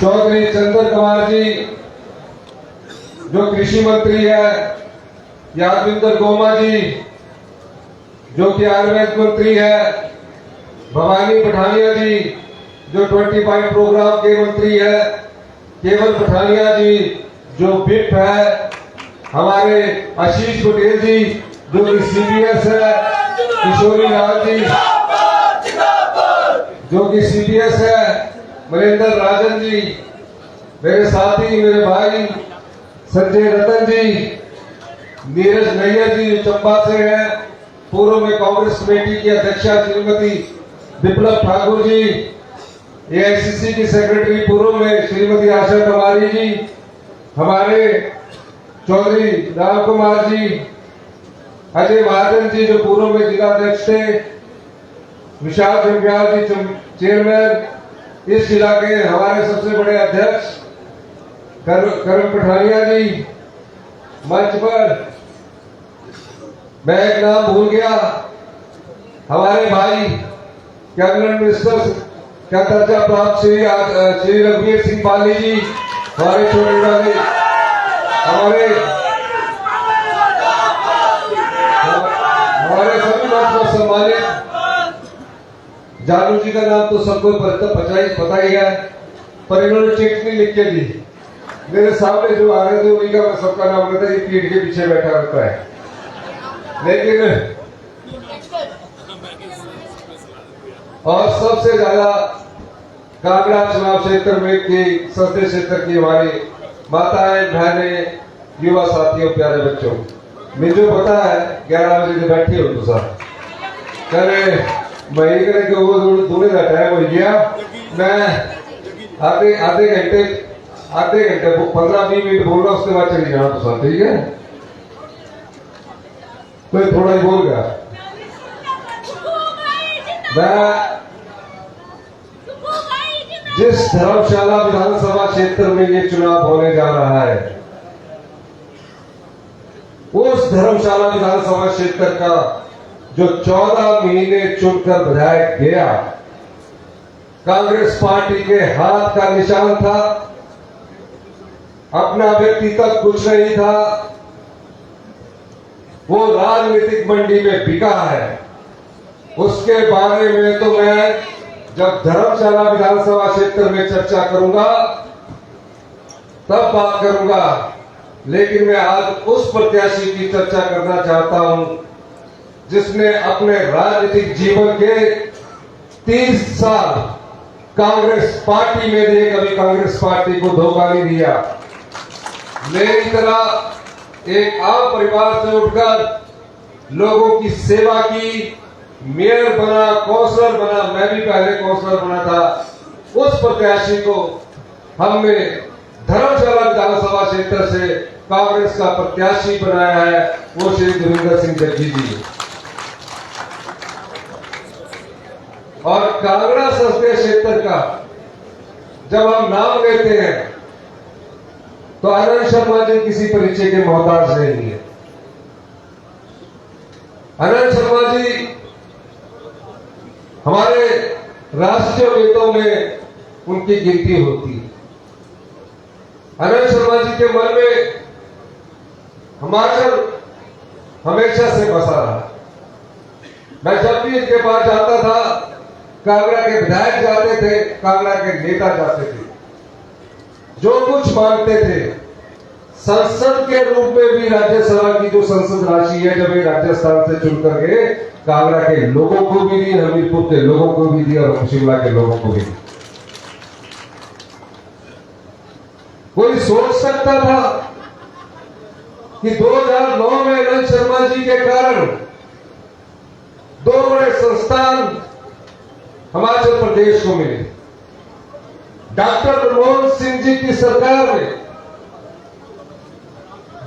चौधरी चंद्र कुमार जी जो कृषि मंत्री है, यादविंदर गोमा जी जो कि आयुर्वेद मंत्री है, भवानी पठानिया जी जो 25 प्रोग्राम के मंत्री है, केवल पठानिया जी जो विप है, हमारे आशीष पटेल जी जो कि सीपीएस है, किशोरी लाल जी जो कि सीपीएस है, महेंद्र राजन जी, मेरे साथी मेरे भाई संजय रतन जी, नीरज नैयर जी जो चंबा से हैं, पूर्व में कांग्रेस कमेटी की अध्यक्षा श्रीमती विप्लव ठाकुर जी, एआईसीसी की सेक्रेटरी पूर्व में श्रीमती आशा कुमारी जी, हमारे चौधरी राम कुमार जी, अजय महाजन जी जो पूर्व में जिलाध्यक्ष थे, विशाल जंग्याल जी चेयरमैन, इस जिला के हमारे सबसे बड़े अध्यक्ष करण पठानिया जी मंच पर, मैं एक नाम भूल गया, हमारे भाई कैबिनेट मिनिस्टर का दर्जा प्राप्त श्री रघुवीर सिंह पाली जी, हमारे छोटे वाले हमारे सभी लोग सम्मानित जानू जी का नाम तो सबको पता ही है, पर इन्होंने चिट्ठी नहीं लिख के दी। मेरे सामने जो आ रहे थे उन्हीं का मैं सबका नाम लेता, ये पीठ के पीछे बैठा रहता है, लेकिन और सबसे ज्यादा कांगड़ा चुनाव क्षेत्र में की संसदीय क्षेत्र की हमारी माताएं, बहनें, युवा साथियों, प्यारे बच्चों, मुझे पता है 11 बजे बैठी हो तो सर करे महीने के वो दूर का टाइम हो गया, मैं आधे घंटे 15-20 मिनट बोल रहा, उसके बाद चली जाना तो सर, ठीक है? कोई थोड़ा ही बोल गया। मैं जिस धर्मशाला विधानसभा क्षेत्र में ये चुनाव होने जा रहा है, उस धर्मशाला विधानसभा क्षेत्र का जो 14 महीने चुनकर विधायक गया, कांग्रेस पार्टी के हाथ का निशान था, अपना व्यक्तित्व कुछ नहीं था, वो राजनीतिक मंडी में बिका है। उसके बारे में तो मैं जब धर्मशाला विधानसभा क्षेत्र में चर्चा करूंगा तब बात करूंगा, लेकिन मैं आज उस प्रत्याशी की चर्चा करना चाहता हूं जिसने अपने राजनीतिक जीवन के 30 साल कांग्रेस पार्टी में दिए, कभी कांग्रेस पार्टी को धोखा नहीं दिया। मेरी तरह एक आम परिवार से उठकर लोगों की सेवा की, मेयर बना, काउंसलर बना, मैं भी पहले काउंसलर बना था, उस प्रत्याशी को हमने धर्मशाला विधानसभा क्षेत्र से कांग्रेस का प्रत्याशी बनाया है, वो श्री धर्मेंद्र सिंह जग्गी जी। और कांगड़ा संसदीय क्षेत्र का जब हम नाम लेते हैं तो आनंद शर्मा जी किसी परिचय के मोहताज नहीं है। आनंद शर्मा जी हमारे राष्ट्रीय नेताओं में उनकी गिनती होती है। आनंद शर्मा जी के मन में हिमाचल हमेशा से बसा रहा। मैं जब भी इनके पास जाता था, कांगड़ा के विधायक जाते थे, कांगड़ा के नेता जाते थे, जो कुछ मांगते थे, संसद के रूप में भी राज्यसभा की जो संसद राशि है, जब ये राजस्थान से चुनकर के कांगड़ा के लोगों को भी दी, हमीरपुर के लोगों को भी दी और शिमला के लोगों को भी दी। कोई सोच सकता था कि 2009 में आनंद शर्मा जी के कारण 2 बड़े संस्थान हिमाचल प्रदेश को मिले। डॉक्टर मनमोहन सिंह जी की सरकार में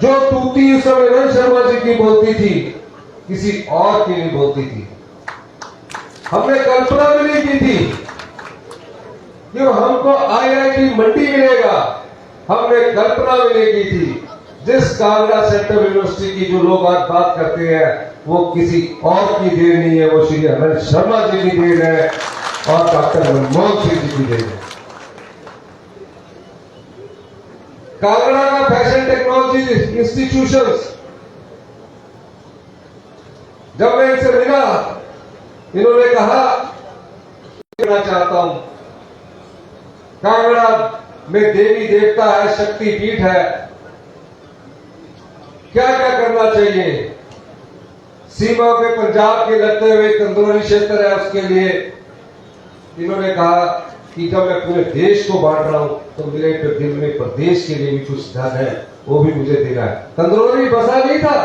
जो तूती उस समय आनंद शर्मा जी की बोलती थी, किसी और की नहीं बोलती थी। हमने कल्पना भी नहीं की थी कि हमको आईआईटी मंडी मिलेगा, हमने कल्पना भी नहीं की थी। जिस कांगड़ा सेंट्रल यूनिवर्सिटी की जो लोग आज बात करते हैं, वो किसी और की देन नहीं है, वो श्री आनंद शर्मा जी की देन है और डॉक्टर मनमोहन सिंह जी की देन है। कांगड़ा का फैशन टेक्नोलॉजी इंस्टीट्यूशंस, जब मैं इनसे मिला, इन्होंने कहा कहना चाहता हूं, कांगड़ा में देवी देवता है, शक्ति पीठ है, क्या क्या करना चाहिए। सीमा पे पंजाब के लगते हुए कंदौली क्षेत्र है, उसके लिए इन्होंने कहा कि जब मैं पूरे देश को बांट रहा हूं तो मेरे दिल में प्रदेश के लिए भी कुछ धन है, वो भी मुझे देना है। कंदौली बसा नहीं था,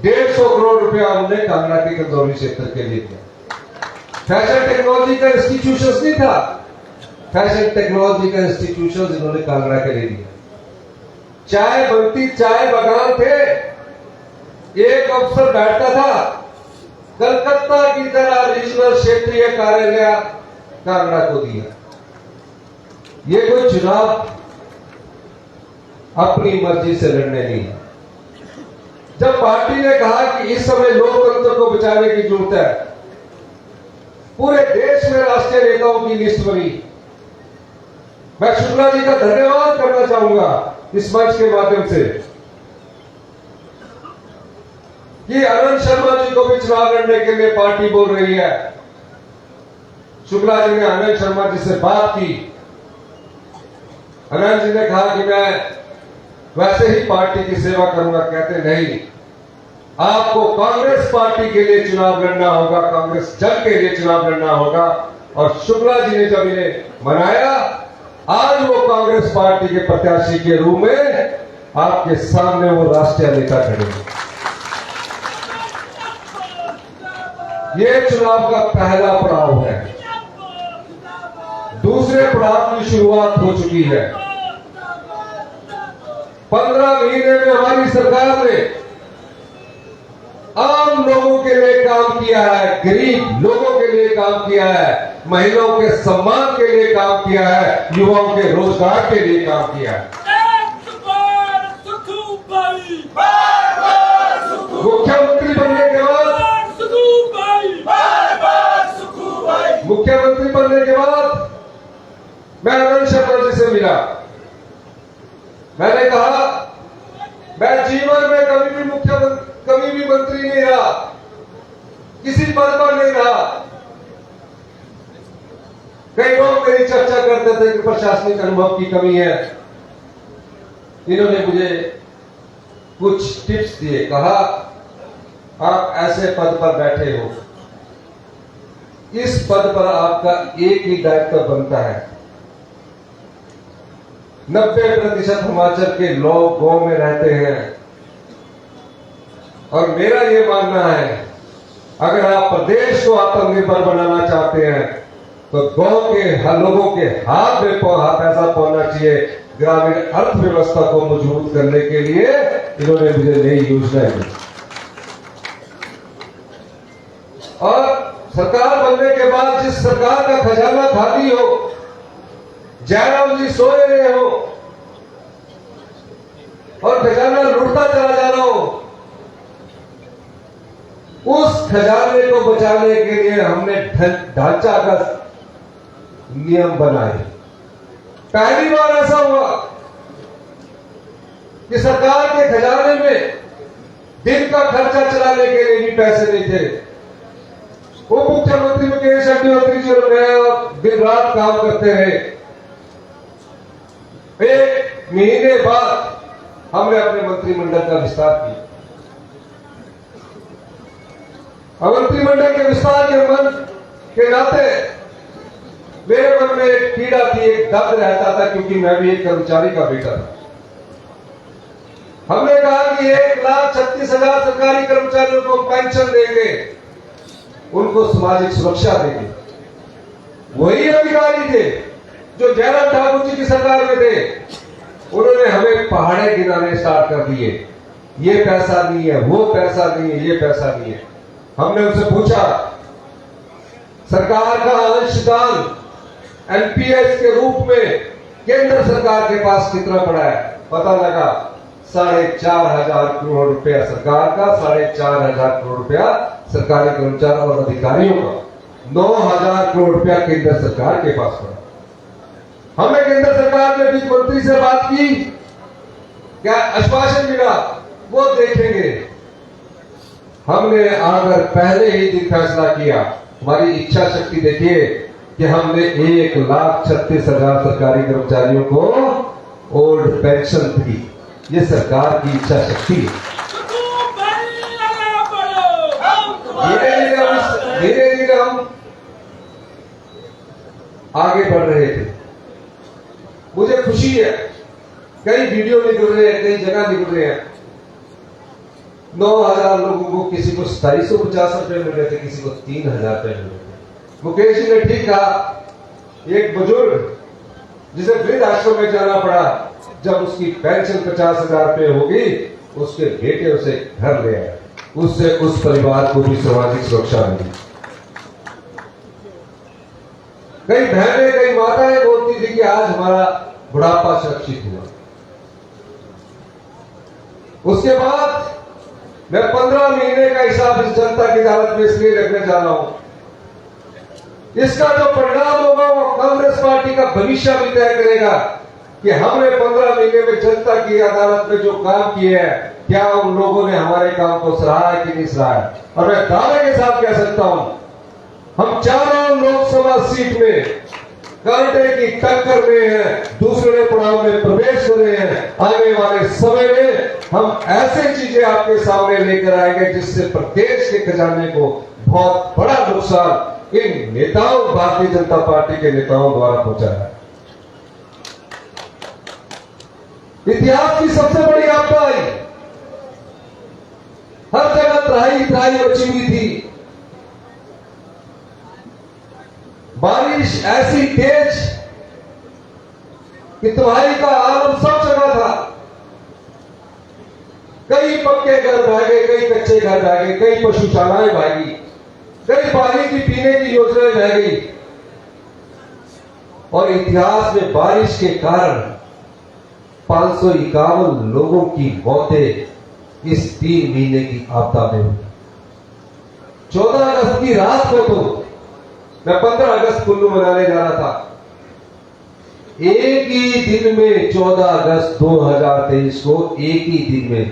150 करोड़ रुपया उन्होंने कांगड़ा के कंदौली क्षेत्र के लिए दिया। फैशन टेक्नोलॉजी का इंस्टीट्यूशन नहीं था, फैशन टेक्नोलॉजी का इंस्टीट्यूशन इन्होंने कांगड़ा के लिए दिया। चाय बनती, चाय बागान थे, एक अफसर बैठता था, कलकत्ता की तरह रीजनल क्षेत्रीय कार्यालय कांगड़ा को दिया। ये कोई चुनाव अपनी मर्जी से लड़ने नहीं है। जब पार्टी ने कहा कि इस समय लोकतंत्र को बचाने की जरूरत है, पूरे देश में राष्ट्रीय नेताओं की लिस्ट बनी। मैं शुक्ला जी का धन्यवाद करना चाहूंगा इस मंच के माध्यम से कि आनंद शर्मा जी को भी चुनाव लड़ने के लिए पार्टी बोल रही है। शुक्ला जी ने आनंद शर्मा जी से बात की, आनंद जी ने कहा कि मैं वैसे ही पार्टी की सेवा करूंगा। कहते नहीं, आपको कांग्रेस पार्टी के लिए चुनाव लड़ना होगा, कांग्रेस जन के लिए चुनाव लड़ना होगा। और शुक्ला जी ने जब इन्हें मनाया, आज वो कांग्रेस पार्टी के प्रत्याशी के रूप में आपके सामने वो राष्ट्रीय नेता खड़े हैं। ये चुनाव का पहला पड़ाव है, दूसरे पड़ाव की शुरुआत हो चुकी है। 15 महीने में हमारी सरकार ने आम लोगों के लिए काम किया है, गरीब लोगों के लिए काम किया है, महिलाओं के सम्मान के लिए काम किया है, युवाओं के रोजगार के लिए काम किया है। मुख्यमंत्री बनने के बाद मैं आनंद शर्मा जी से मिला। मैंने कहा, मैं जीवन में कभी भी मंत्री नहीं रहा, किसी पद पर नहीं रहा। कई लोग मेरी चर्चा करते थे कि प्रशासनिक अनुभव की कमी है। इन्होंने मुझे कुछ टिप्स दिए, कहा आप ऐसे पद पर बैठे हो, इस पद पर आपका एक ही दायित्व बनता है। 90% हिमाचल के लोग गांव में रहते हैं और मेरा ये मानना है, अगर आप प्रदेश को आत्मनिर्भर बनाना चाहते हैं तो गांव के हर लोगों के हाथ में पैसा पहुंचना चाहिए। ग्रामीण अर्थव्यवस्था को मजबूत करने के लिए इन्होंने मुझे नई योजना दी और सरकार बनने के बाद जिस सरकार का खजाना खाली हो, जयराम जी सोए रहे हो और खजाना लुटता चला जा रहा हो, उस खजाने को बचाने के लिए हमने ढांचागत नियम बनाए। पहली बार ऐसा हुआ कि सरकार के खजाने में दिन का खर्चा चलाने के लिए भी पैसे नहीं थे। उप मुख्यमंत्री मुकेश अग्निहोत्री जी और मैं दिन रात काम करते रहे। 1 महीने बाद हमने अपने मंत्रिमंडल का विस्तार किया। मंत्रिमंडल के विस्तार के मन के नाते मेरे मन में एक पीड़ा थी, एक दर्द रहता था, क्योंकि मैं भी एक कर्मचारी का बेटा था। हमने कहा कि 1,36,000 सरकारी कर्मचारियों को पेंशन देंगे, उनको सामाजिक सुरक्षा देंगे। वही अधिकारी थे जो जयराम ठाकुर जी की सरकार में थे, उन्होंने हमें पहाड़े गिनाने स्टार्ट कर दिए। ये पैसा नहीं है, वो पैसा नहीं है, ये पैसा नहीं है। हमने उनसे पूछा, सरकार का अंशदान एनपीएस के रूप में केंद्र सरकार के पास कितना पड़ा है? पता लगा 4,500 करोड़ रुपया सरकार का, 4,500 करोड़ रुपया सरकारी कर्मचारी और अधिकारियों का, 9,000 करोड़ रुपया केंद्र सरकार के पास पड़ा। हमने केंद्र सरकार में वित्त मंत्री से बात की, क्या आश्वासन मिला वो देखेंगे। हमने अगर पहले ही दिन फैसला किया, हमारी इच्छा शक्ति देखिए कि हमने 1,36,000 सरकारी कर्मचारियों को ओल्ड पेंशन दी। ये सरकार की इच्छा शक्ति है। धीरे धीरे हम आगे बढ़ रहे थे। मुझे खुशी है, कई वीडियो निकल रहे हैं, कई जगह निकल रहे हैं। 9,000 लोगों को, किसी को 2,750 रुपए मिल रहे थे, किसी को 3,000 रुपए मिल रहे थे। मुकेश जी ने ठीक कहा, एक बुजुर्ग जिसे वृद्ध आश्रम में जाना पड़ा, जब उसकी पेंशन 50,000 रुपए होगी, उसके बेटे उसे घर ले आए, उससे उस परिवार को भी सामाजिक सुरक्षा मिली। कई बहनें, कई माताएं बोलती थी कि आज हमारा बुढ़ापा सुरक्षित हुआ। उसके बाद मैं 15 महीने का हिसाब इस जनता की अदालत में इसलिए रखने जा रहा हूं। इसका जो परिणाम होगा वो कांग्रेस पार्टी का भविष्य भी तय करेगा कि हमने 15 महीने में जनता की अदालत में जो काम किए हैं, क्या उन लोगों ने हमारे काम को सराहा है कि नहीं सराहा। और मैं दावे के साथ कह सकता हूं, हम चारों लोकसभा सीट में कांटे की टक्कर में हैं, दूसरे पड़ाव में प्रवेश कर रहे हैं। आने वाले समय में हम ऐसे चीजें आपके सामने लेकर आएंगे जिससे प्रदेश के खजाने को बहुत बड़ा नुकसान इन नेताओं, भारतीय जनता पार्टी के नेताओं द्वारा पहुंचा है। इतिहास की सबसे बड़ी आपदा आई, हर जगह त्राही त्राही बची हुई थी। बारिश ऐसी तेज कि तबाही का आलम सब जगह था। कई पक्के घर बह गए, कई कच्चे घर बह गए, कई पशुशालाएं भागी, कई पानी की पीने की योजनाएं बह गई। और इतिहास में बारिश के कारण 551 लोगों की मौतें इस 3 महीने की आपदा में हुई। 14 अगस्त की रात को तो मैं 15 अगस्त कुल्लू मनाने जा रहा था। एक ही दिन में 14 अगस्त 2023 को एक ही दिन में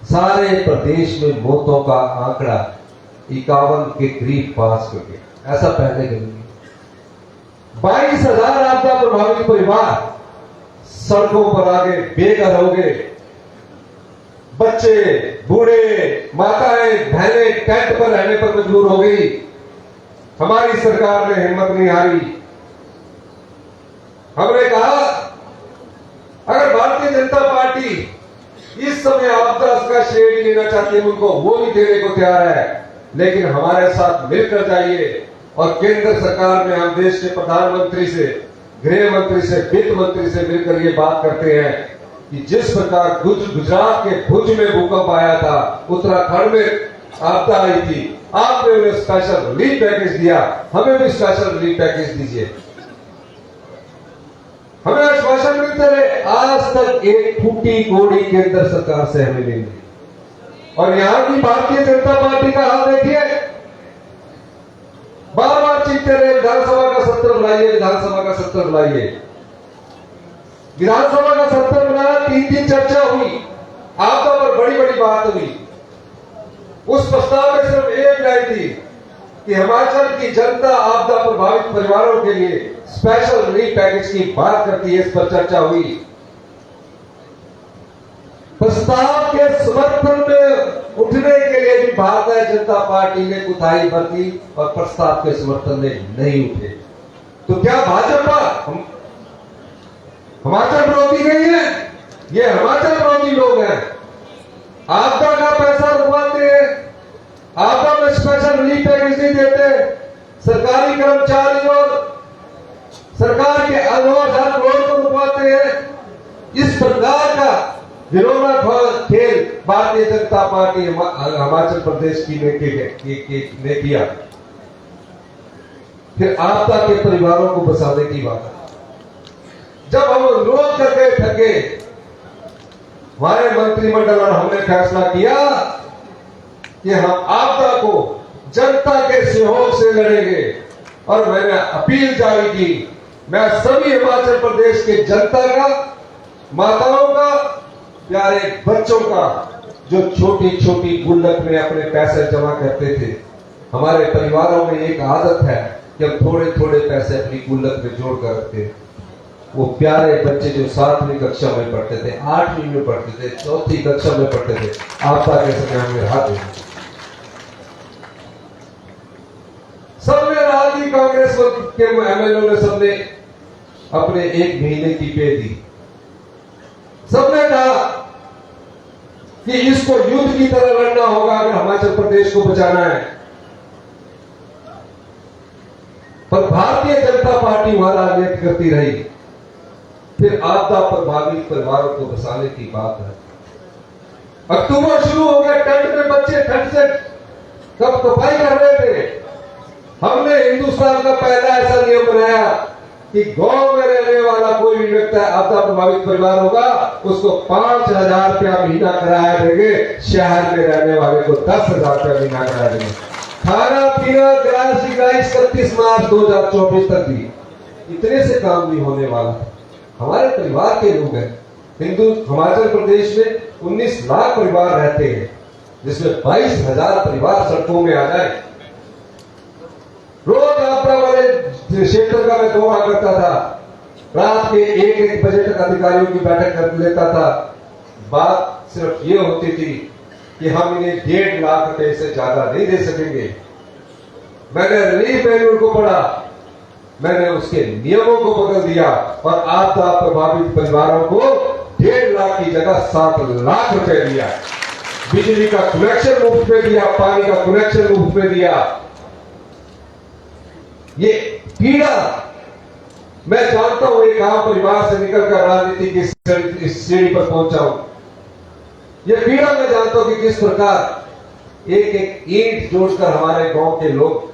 सारे प्रदेश में मौतों का आंकड़ा 51 के करीब पास कर गया। ऐसा पहले कभी नहीं। 22,000 आपदा प्रभावित परिवार सड़कों पर आगे बेघर हो गए। बच्चे, बूढ़े, माताएं, बहनें टेंट पर रहने पर मजबूर हो गई। हमारी सरकार ने हिम्मत नहीं हारी। हमने कहा अगर भारतीय जनता पार्टी इस समय आपदा का श्रेय नहीं लेना चाहती है, उनको वो भी देने को तैयार है, लेकिन हमारे साथ मिलकर जाइए। और केंद्र सरकार में हम देश के प्रधानमंत्री से, गृह मंत्री से, वित्त मंत्री से मिलकर ये बात करते हैं कि जिस प्रकार गुजरात के भुज में भूकंप आया था, उत्तराखंड में आपदा आई थी, आपने उन्हें स्पेशल रिलीफ पैकेज दिया, हमें भी स्पेशल रिलीफ पैकेज दीजिए। हमें आश्वासन मिलते रहे, आज तक एक फूटी कोड़ी केंद्र सरकार से हमें नहीं मिली। और यहां की भारतीय जनता पार्टी का हाल देखिए, बार बार चीखते रहे विधानसभा का सत्र बुलाइए, विधानसभा का सत्र बुलाइए। विधानसभा का सत्र बुलाया, 3 दिन चर्चा हुई, आपदा पर बड़ी बड़ी बात हुई। उस प्रस्ताव में सिर्फ एक लाइन थी कि हिमाचल की जनता आपदा प्रभावित परिवारों के लिए स्पेशल रिलीफ पैकेज की बात करती है। इस पर चर्चा हुई। प्रस्ताव के समर्थन में उठने के लिए भी भारतीय जनता पार्टी ने कुताही बरती और प्रस्ताव के समर्थन में नहीं उठे। तो क्या भाजपा हिमाचल विरोधी नहीं है? ये हिमाचल विरोधी लोग हैं। आपदा का पैसा रुकवाते हैं, आपदा में स्पेशल रिलीफ पैकेज नहीं देते, सरकारी कर्मचारी और सरकार के 9,000 करोड़ को रुकवाते हैं। इस प्रकार का घिनौना खेल भारतीय जनता पार्टी हिमाचल प्रदेश की ने किया। फिर आपदा के परिवारों को बचाने की बात है। जब हम रोक करके थके, हमारे मंत्रिमंडल और हमने फैसला किया कि हम आपदा को जनता के सहयोग से लड़ेंगे। और मैंने अपील जारी की, मैं सभी हिमाचल प्रदेश के जनता का, माताओं का, प्यारे बच्चों का जो छोटी छोटी गुल्लक में अपने पैसे जमा करते थे। हमारे परिवारों में एक आदत है कि हम थोड़े थोड़े पैसे अपनी गुल्लक में जोड़ कर रखते हैं। वो प्यारे बच्चे जो 7वीं कक्षा में पढ़ते थे, 8वीं में पढ़ते थे, 4थी कक्षा में पढ़ते थे, आपदा के समय में हाथ देते सबने राजी कांग्रेस के एमएलए ने सबने अपने 1 महीने की पे दी। सबने कहा कि इसको युद्ध की तरह लड़ना होगा अगर हिमाचल प्रदेश को बचाना है। पर भारतीय जनता पार्टी वहां राजनीति करती रही। फिर आपदा प्रभावित परिवारों को बसाने की बात है। अक्टूबर शुरू हो गया, टेंट में बच्चे ठंड से कब सफाई कर रहे थे। हमने हिंदुस्तान का पहला ऐसा नियम बनाया कि गांव में रहने वाला कोई भी व्यक्ति आपदा प्रभावित परिवार होगा उसको 5,000 रुपया महीना किराया देंगे, शहर में रहने वाले को 10,000 रुपया महीना किराया देंगे। खाना पीना गैस की 31 मार्च 2024 तक दी। इतने से काम नहीं होने वाला। हमारे परिवार के लोग हैं हिंदू। हिमाचल प्रदेश में 19 लाख परिवार रहते हैं, जिसमें 22,000 परिवार सड़कों में आ जाए। रोज आपदा वाले क्षेत्र का मैं दौरा करता था। रात के 1-1 बजे तक अधिकारियों की बैठक कर लेता था। बात सिर्फ ये होती थी कि हम इन्हें 1.5 लाख रुपए से ज्यादा नहीं दे सकेंगे। मैंने रिलीफ मैनुअल को पढ़ा, मैंने उसके नियमों को बदल दिया और आपदा प्रभावित परिवारों को 1.5 लाख की जगह 7 लाख रुपए दिया। बिजली का कनेक्शन मुफ्त में दिया, पानी का कनेक्शन मुफ्त में दिया। ये पीड़ा मैं जानता हूं, एक आम परिवार से निकलकर राजनीति की इस सीढ़ी पर पहुंचा हूं। ये पीड़ा मैं जानता हूं कि किस प्रकार एक एक ईंट जोड़कर हमारे गांव के लोग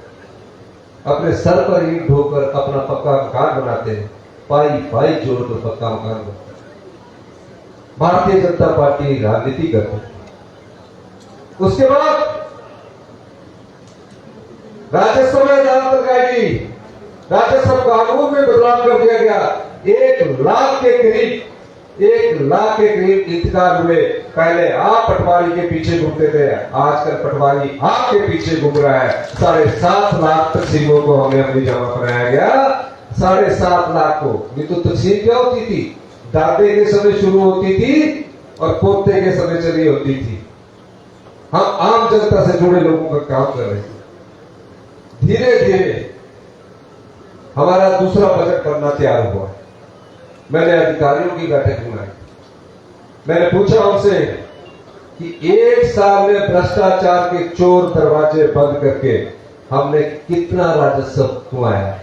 अपने सर पर ईंट ढोकर अपना पक्का मकान बनाते हैं। पाई पाई जोड़कर पक्का मकान बनाते हैं। भारतीय जनता पार्टी राजनीति करती है। उसके बाद राजस्व में अदालत लगाई, राजस्व कानून में बदलाव कर दिया गया। 1 लाख के करीब इंतजार हुए। पहले आप पटवारी के पीछे घूमते थे, आजकल पटवारी आपके पीछे घूम रहा है। 7.5 लाख तकसीमों को हमें अपनी जमा कराया गया। 7.5 लाख को। ये तो तकसीम क्या होती थी? दादे के समय शुरू होती थी और पोते के समय चली होती थी। हम आम जनता से जुड़े लोगों का काम कर रहे थे। धीरे धीरे हमारा दूसरा बजट बनना तैयार हुआ। मैंने अधिकारियों की बैठक बुलाई। मैंने पूछा उनसे कि 1 साल में भ्रष्टाचार के चोर दरवाजे बंद करके हमने कितना राजस्व कमाया।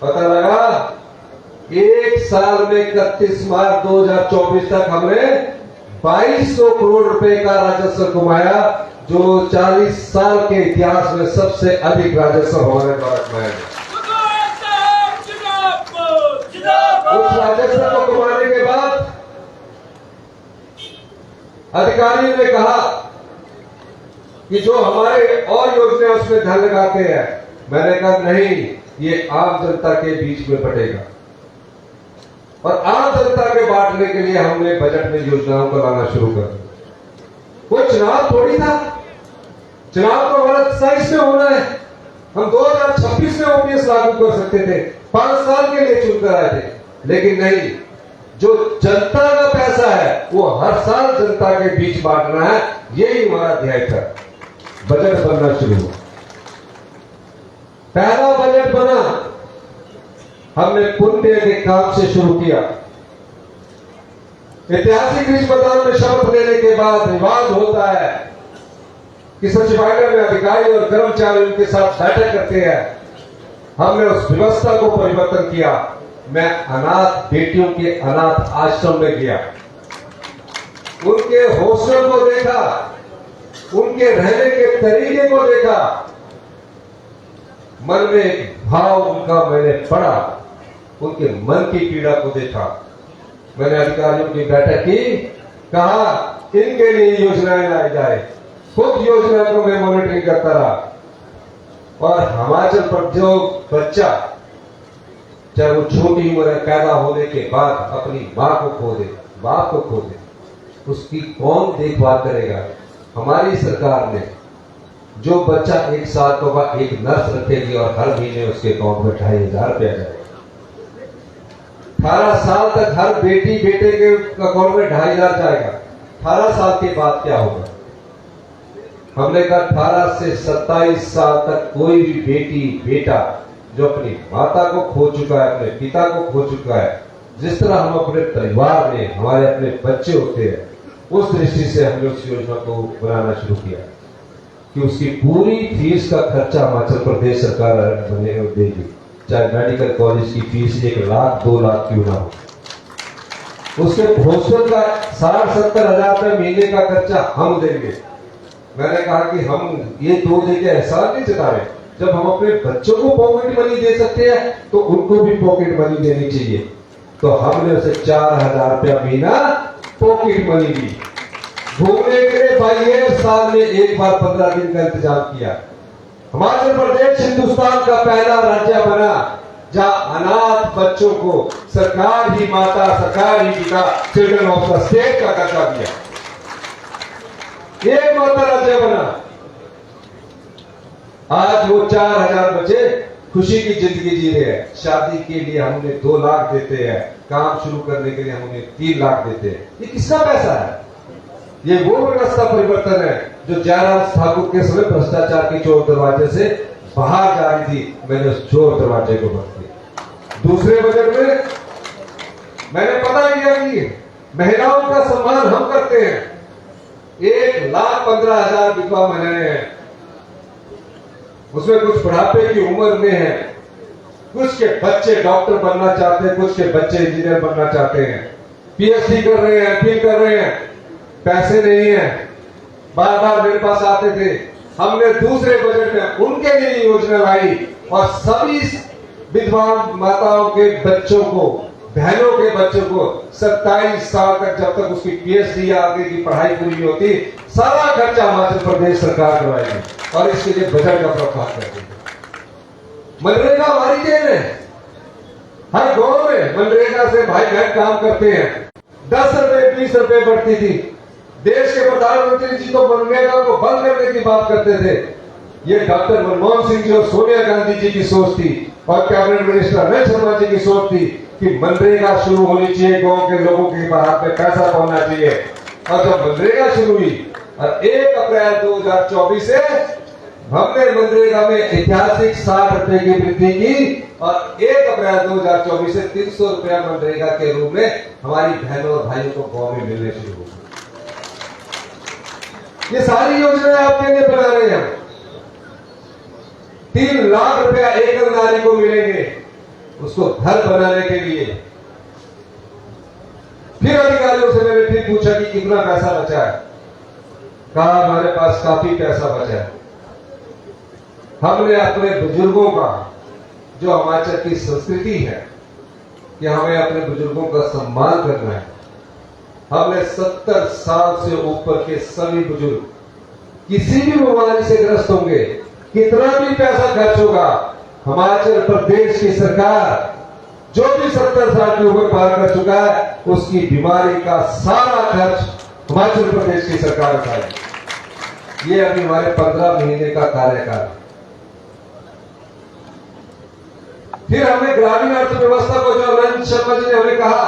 पता लगा 1 साल में 31 मार्च 2024 तक हमने 2200 करोड़ रुपए का राजस्व कमाया, जो 40 साल के इतिहास में सबसे अधिक राजस्व हमारे द्वारा कमाया गया। उस राजस्व को कमाने के बाद अधिकारियों ने कहा कि जो हमारे और योजना उसमें धन लगाते हैं। मैंने कहा नहीं, ये आम जनता के बीच में बटेगा और आम जनता के बांटने के लिए हमने बजट में योजनाओं को लाना शुरू कर दिया। कोई चुनाव थोड़ी था, चुनाव तो हमारा 27 में होना है। हम 2026 में ओपीएस लागू कर सकते थे, 5 साल के लिए चुनकर आए थे। लेकिन नहीं, जो जनता का पैसा है वो हर साल जनता के बीच बांटना है। यही हमारा ध्येय था। बजट बनना शुरू हुआ। पहला बजट बना, हमने पुण्य के काम से शुरू किया। ऐतिहासिक रिज मैदान में शपथ लेने के बाद विवाद होता है कि सचिवालय में अधिकारी और कर्मचारी उनके साथ बैठक करते हैं। हमने उस व्यवस्था को परिवर्तन किया। मैं अनाथ बेटियों के अनाथ आश्रम में गया, उनके हॉस्टल को देखा, उनके रहने के तरीके को देखा। मन में भाव उनका मैंने पढ़ा, उनके मन की पीड़ा को देखा। मैंने अधिकारियों की बैठक की, कहा इनके लिए योजनाएं लाई जाए। खुद योजना को मैं मॉनिटरिंग करता रहा। और हिमाचल पर जो बच्चा चाहे वो छोटी उम्र पैदा होने के बाद अपनी मां को खो दे, बाप को खो दे, उसकी कौन देखभाल करेगा? हमारी सरकार ने जो बच्चा 1 साल का होगा एक नर्स रखेगी और हर महीने उसके अकाउंट में 2,500 रुपया जाएगा। 18 साल तक हर बेटी बेटे के अकाउंट में 2,500 जाएगा। 18 साल के बाद क्या होगा? हमने कहा 18 से 27 साल तक कोई भी बेटी बेटा जो अपनी माता को खो चुका है, अपने पिता को खो चुका है, जिस तरह हम अपने परिवार में हमारे अपने बच्चे होते हैं, उस दृष्टि से हमने उस योजना को बनाना शुरू किया कि उसकी पूरी फीस का खर्चा हिमाचल प्रदेश सरकार देगी, चाहे मेडिकल कॉलेज की फीस 1 लाख 2 लाख क्यों ना हो। उसके हॉस्टल का 60-70 हजार रुपए महीने का खर्चा हम देंगे। मैंने कहा कि हम ये 2 देके एहसान नहीं जता रहे। जब हम अपने बच्चों को पॉकेट मनी दे सकते हैं तो उनको भी पॉकेट मनी देनी चाहिए। तो हमने उसे 4,000 रुपया महीना पॉकेट मनी दी। घूमने के लिए भाई साल में एक बार 15 दिन का इंतजाम किया। हिमाचल प्रदेश हिंदुस्तान का पहला राज्य बना जहां अनाथ बच्चों को सरकार ही माता, सरकार ही पिता, चिल्ड्रन ऑफ द स्टेट का दर्जा दिया। एकमात्र राज्य बना। आज वो 4,000 बच्चे खुशी की जिंदगी जी रहे हैं। शादी के लिए हमने 2 लाख देते हैं, काम शुरू करने के लिए हमने 3 लाख देते हैं। ये किसका पैसा है? ये वो व्यवस्था परिवर्तन है जो जयराम ठाकुर के समय भ्रष्टाचार के चोर दरवाजे से बाहर जा रही थी। मैंने उस चोर दरवाजे को बंद किया। दूसरे बजट में मैंने पता किया कि महिलाओं का सम्मान हम करते हैं। 1,15,000 विधवा महिलाएं हैं, उसमें कुछ बुढ़ापे की उम्र में है, कुछ के बच्चे डॉक्टर बनना चाहते हैं, कुछ के बच्चे इंजीनियर बनना चाहते हैं, पीएचडी कर रहे हैं, एमफिल कर रहे हैं, पैसे नहीं है, बार बार मेरे पास आते थे। हमने दूसरे बजट में उनके लिए योजना लाई और सभी विधवा माताओं के बच्चों को, बहनों के बच्चों को 27 साल तक जब तक उसकी पीएचडी या आगे की पढ़ाई पूरी नहीं होती, सारा खर्चा हिमाचल प्रदेश सरकार करवाएगी और इसके लिए बजट का प्रावधान करेगी। मनरेगा हमारी देन है। हर गांव में मनरेगा से भाई बहन काम करते हैं। 10 रुपए 20 रुपए बढ़ती थी। देश के प्रधानमंत्री जी तो मनरेगा को बंद करने की बात करते थे। ये डॉक्टर मनमोहन सिंह जी और सोनिया गांधी जी की सोच थी और कैबिनेट मिनिस्टर अनिल शर्मा जी की सोच थी कि मनरेगा शुरू होनी चाहिए, गांव के लोगों के हाथ में पैसा पहुंचना चाहिए। और जब मनरेगा शुरू हुई और 1 अप्रैल 2024 से हमने मनरेगा में ऐतिहासिक 60 रुपए की वृद्धि की और 1 अप्रैल 2024 से 300 रुपया मनरेगा के रूप में हमारी बहनों और भाइयों को गांव में मिलने शुरू हो। ये सारी योजनाएं आपके लिए बना रहे हैं। 3 लाख रुपया एकल नारी को मिलेंगे उसको घर बनाने के लिए। फिर अधिकारियों से मैंने फिर पूछा कि कितना पैसा बचा है। कहा हमारे पास काफी पैसा बचा है। हमने अपने बुजुर्गों का, जो हिमाचल की संस्कृति है कि हमें अपने बुजुर्गों का सम्मान करना है, हमने 70 साल से ऊपर के सभी बुजुर्ग किसी भी बीमारी से ग्रस्त होंगे, कितना भी पैसा खर्च होगा, हिमाचल प्रदेश की सरकार जो भी 70 साल की उम्र पार कर चुका है उसकी बीमारी का सारा खर्च हिमाचल प्रदेश की सरकार उठाएगी। ये अभी हमारे 15 महीने का कार्यकाल। फिर हमने ग्रामीण अर्थव्यवस्था को, जो अनिल शर्मा जी ने हमें कहा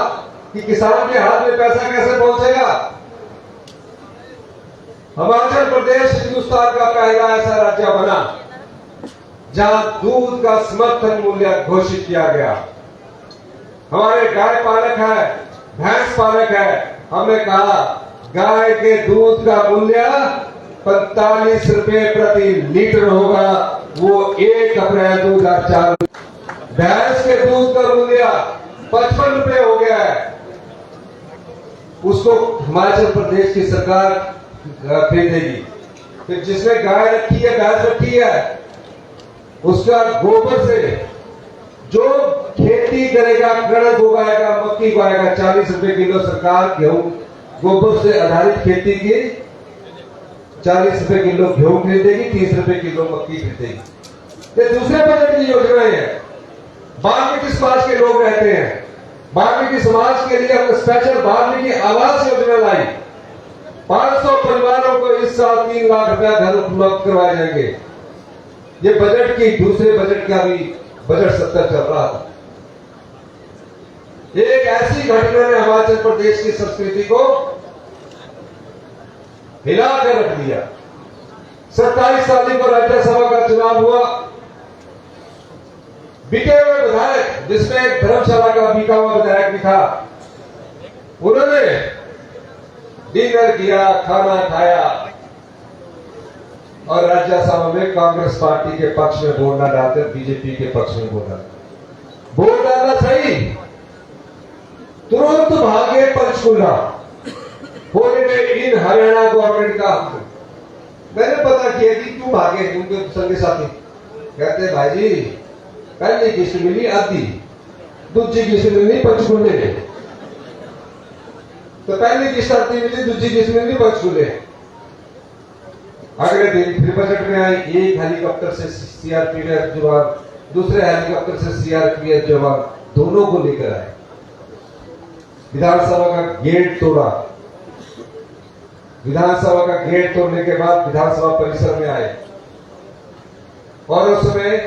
कि किसान के हाथ में पैसा कैसे पहुंचेगा, हिमाचल प्रदेश हिंदुस्तान का पहला ऐसा राज्य बना जहां दूध का समर्थन मूल्य घोषित किया गया। हमारे गाय पालक है, भैंस पालक है, हमने कहा गाय के दूध का मूल्य 45 रुपए प्रति लीटर होगा। वो 1 अप्रैल 2004। भैंस के दूध का मूल्य 55 रुपए हो गया है। उसको हिमाचल प्रदेश की सरकार खरीदेगी। फिर जिसने गाय रखी है, भैंस रखी है, उसका गोबर से जो खेती करेगा, कणक उगाएगा, मक्की उगाएगा, 40 रुपए किलो सरकार गेहूं, गोबर से आधारित खेती की 40 रुपए किलो गेहूं खरीदेगी, 30 रुपए किलो मक्की खरीदेगी। ये दूसरे बजट की योजनाएं हैं। वाल्मीकि समाज के लोग रहते हैं। वाल्मीकि समाज के लिए हमने स्पेशल वाल्मीकि आवास योजना लाई 500 परिवारों को इस साल 3 लाख रुपया घर उपलब्ध करवाए जाएंगे। ये बजट की दूसरे बजट का भी बजट सत्र चल रहा था। एक ऐसी घटना ने हिमाचल प्रदेश की संस्कृति को हिलाकर रख दिया। 27 तारीख को राज्यसभा का चुनाव हुआ। बिके हुए विधायक, जिसमें एक धर्मशाला का बिका हुआ विधायक भी था, उन्होंने डिनर किया, खाना खाया और राज्यसभा में कांग्रेस पार्टी के पक्ष में वोट न डालकर बीजेपी के पक्ष में वोट डालना सही। तुरंत भागे पंचकूला, होने में इन हरियाणा गवर्नमेंट का। मैंने पता किया कि क्यों भागे उनके संगी साथी। कहते भाई जी, पहली किस्त मिली आधी, दूसरी किस्त मिली पंचकूले। तो पहली किस्त आधी मिली, दूसरी किस्त मिली पंचकूले। अगले दिन फिर बजट में आई, एक हेलीकॉप्टर से सीआरपीएफ जवान, दूसरे हेलीकॉप्टर से सीआरपीएफ जवान, दोनों को लेकर आए। विधानसभा का गेट तोड़ा। विधानसभा का गेट तोड़ने के बाद विधानसभा परिसर में आए और उस समय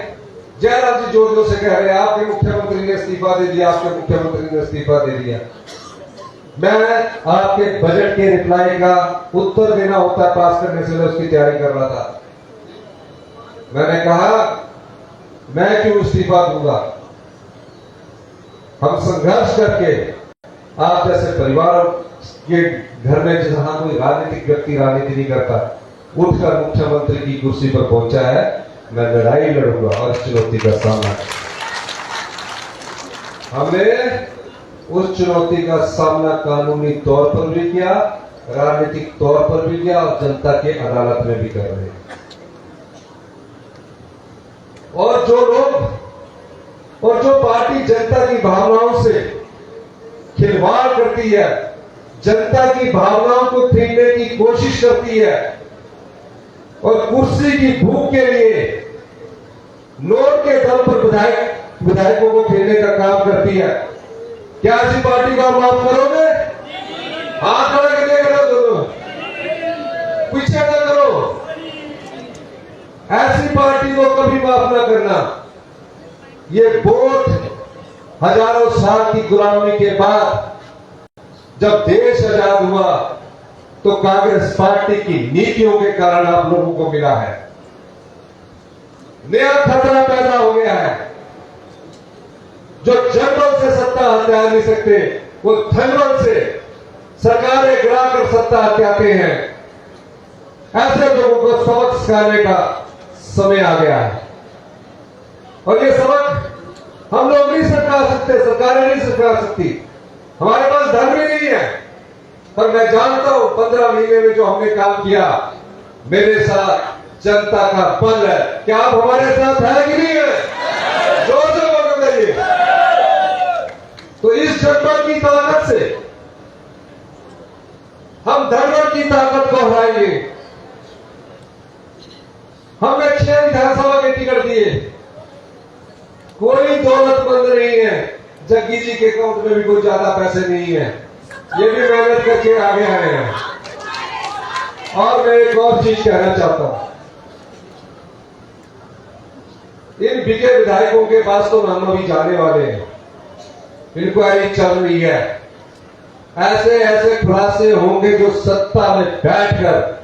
जयराम जी जोर जोर से कह रहे हैं, आपके मुख्यमंत्री ने इस्तीफा दे दिया, आपके मुख्यमंत्री ने इस्तीफा दे दिया। मैं आपके बजट के रिप्लाई का उत्तर देना होता है, पास करने से मैं उसकी तैयारी कर रहा था। मैंने कहा, मैं क्यों इस्तीफा दूंगा? हम संघर्ष करके आप जैसे परिवार के घर में जहां कोई राजनीतिक व्यक्ति राजनीति नहीं करता, उठकर मुख्यमंत्री की कुर्सी पर पहुंचा है। मैं लड़ाई लड़ूंगा और इस चुनौती का सामना। हमने उस चुनौती का सामना कानूनी तौर पर भी किया, राजनीतिक तौर पर भी किया और जनता के अदालत में भी कर रहे हैं। और जो लोग और जो पार्टी जनता की भावनाओं से खिलवाड़ करती है, जनता की भावनाओं को छीनने की कोशिश करती है और कुर्सी की भूख के लिए नोट के दम पर विधायकों को खेलने का काम करती है, क्या ऐसी पार्टी को आप माफ करोगे? हाथ खड़ा करके करो, दोनों पीछे न करो। ऐसी पार्टी को कभी माफ ना करना। ये वोट हजारों साल की गुलामी के बाद जब देश आजाद हुआ तो कांग्रेस पार्टी की नीतियों के कारण आप लोगों को मिला है। नया खतरा पैदा हो गया है। जो जनरल से सत्ता हत्या नहीं सकते, वो धनबल से सरकारें गिराकर सत्ता हत्याते हैं। ऐसे लोगों को सबक सिखाने का समय आ गया है और ये सबक हम लोग नहीं सिखा सकते, सरकारें नहीं सिखा सकती। हमारे पास धन भी नहीं है। पर मैं जानता हूं 15 महीने में जो हमने काम किया, मेरे साथ जनता का बल है। क्या आप हमारे साथ है कि नहीं है? जोर से बोल बताइए। तो इस जनता की ताकत से हम धनबल की ताकत को हराएंगे। हमने 6 विधानसभा के टिकट दिए। कोई दौलतमंद नहीं है। जग्गी जी के अकाउंट में भी कोई ज्यादा पैसे नहीं है। ये भी मेहनत करके आगे आए हैं। और मैं एक और चीज कहना चाहता हूं, इन बिके विधायकों के पास तो नाम अभी जाने वाले हैं, इंक्वायरी चल रही है। ऐसे ऐसे खुलासे होंगे जो सत्ता में बैठकर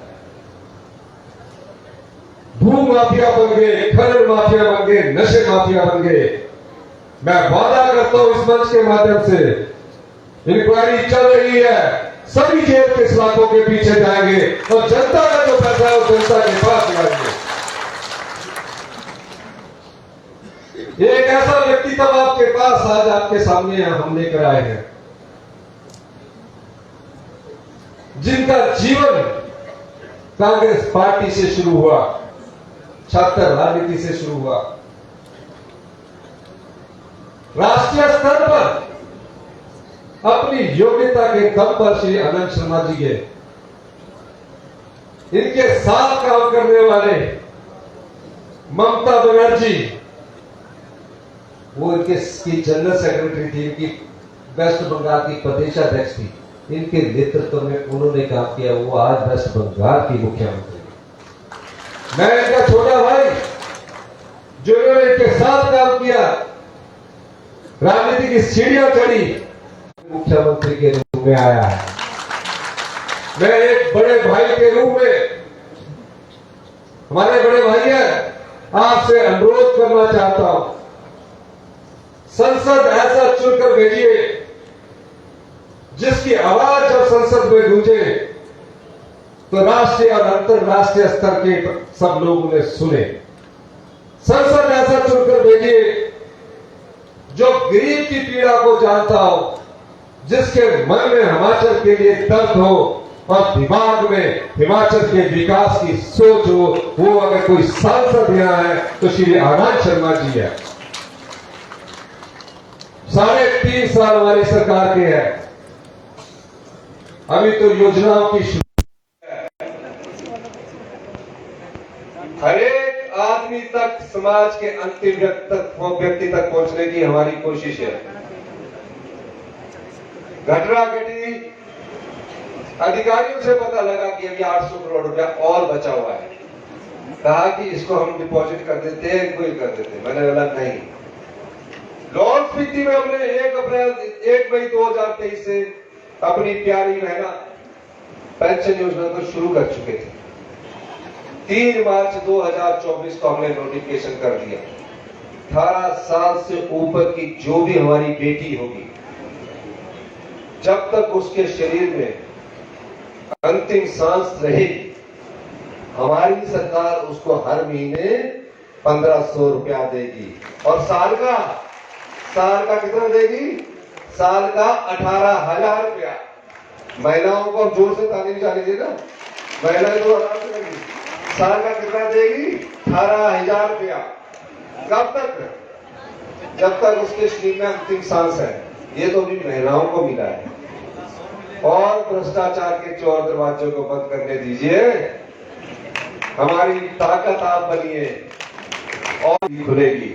भू माफिया बन गए, खनन माफिया बन गए, नशे माफिया बन गए। मैं वादा करता हूं इस मंच के माध्यम से, इंक्वायरी चल रही है, सभी जेल के सलाखों के पीछे जाएंगे और जनता का जो पैसा है वो जनता के पास लाएंगे। एक ऐसा व्यक्ति तब आपके पास आज आपके सामने हम लेकर आए हैं, जिनका जीवन कांग्रेस पार्टी से शुरू हुआ, छात्र राजनीति से शुरू हुआ। राष्ट्रीय स्तर पर अपनी योग्यता के दम पर श्री अनंत शर्मा जी के, इनके साथ काम करने वाले ममता बनर्जी, वो इनके जनरल सेक्रेटरी थी, इनकी वेस्ट बंगाल की प्रदेशाध्यक्ष थी। इनके नेतृत्व में उन्होंने काम किया, वो आज वेस्ट बंगाल की मुख्यमंत्री। मैं इनका छोटा भाई जो इन्होंने इनके साथ काम किया, राजनीति की सीढ़ियां चढ़ी, मुख्यमंत्री के रूप में आया है। मैं एक बड़े भाई के रूप में, हमारे बड़े भाई हैं, आपसे अनुरोध करना चाहता हूं, संसद ऐसा चुनकर भेजिए जिसकी आवाज जब संसद में गूंजे तो राष्ट्रीय और अंतर्राष्ट्रीय स्तर के सब लोग उन्हें सुने। संसद ऐसा चुनकर भेजिए जो गरीब की पीड़ा को जानता हो, जिसके मन में हिमाचल के लिए दर्द हो और दिमाग में हिमाचल के विकास की सोच हो। वो अगर कोई सांसद यहां है तो श्री आनंद शर्मा जी है। 3.5 साल हमारी सरकार के हैं, अभी तो योजनाओं की हर एक आदमी तक, समाज के अंतिम व्यक्ति तक पहुंचने की हमारी कोशिश है। घटना घटी, अधिकारियों से पता लगा कि अभी 800 करोड़ रुपया और बचा हुआ है। कहा कि इसको हम डिपॉजिट कर देते हैं, कोई कर देते। मैंने बोला नहीं। लाहौल स्पीति में हमने 1 मई 2023 से अपनी प्यारी महिला पेंशन योजना को शुरू कर चुके थे। 3 मार्च 2024 को हमने नोटिफिकेशन कर दिया। 18 साल से ऊपर की जो भी हमारी बेटी होगी, जब तक उसके शरीर में अंतिम सांस रहेगी, हमारी सरकार उसको हर महीने 1500 रुपया देगी। और साल का कितना देगी? साल का 18,000 रुपया। महिलाओं को जोर से ताली बजा लीजिए ना, महिलाएं तो आराम से लगी। साल का कितना देगी? 18,000 रुपया। कब तक? जब तक उसके शरीर में अंतिम सांस है। ये तो अभी महिलाओं को मिला है। और भ्रष्टाचार के चोर दरवाजों को बंद करने दीजिए, हमारी ताकत आप बनिए और खुलेगी।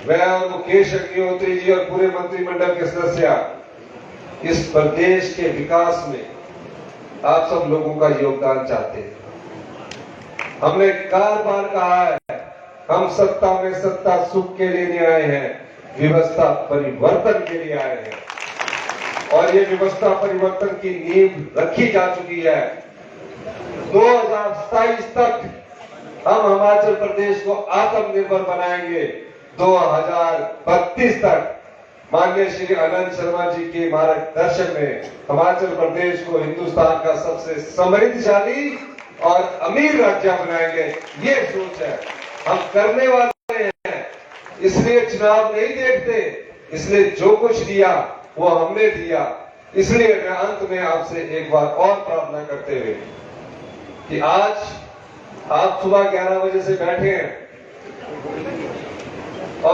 मैं और मुकेश अग्निहोत्री जी और पूरे मंत्रिमंडल के सदस्य इस प्रदेश के विकास में आप सब लोगों का योगदान चाहते हैं। हमने बार बार कहा है, हम सत्ता में सत्ता सुख के लिए नहीं आए हैं, व्यवस्था परिवर्तन के लिए आए हैं। और ये व्यवस्था परिवर्तन की नींव रखी जा चुकी है। 2027 तक हम हिमाचल प्रदेश को आत्मनिर्भर बनाएंगे। 2032 तक माननीय श्री आनंद शर्मा जी के मार्गदर्शन में हिमाचल प्रदेश को हिंदुस्तान का सबसे समृद्धशाली और अमीर राज्य बनाएंगे। ये सोच है, हम करने वाले हैं। इसलिए चुनाव नहीं देखते, इसलिए जो कुछ दिया वो हमने दिया। इसलिए मैं अंत में आपसे एक बार और प्रार्थना करते हुए कि आज आप सुबह 11 बजे से बैठे हैं,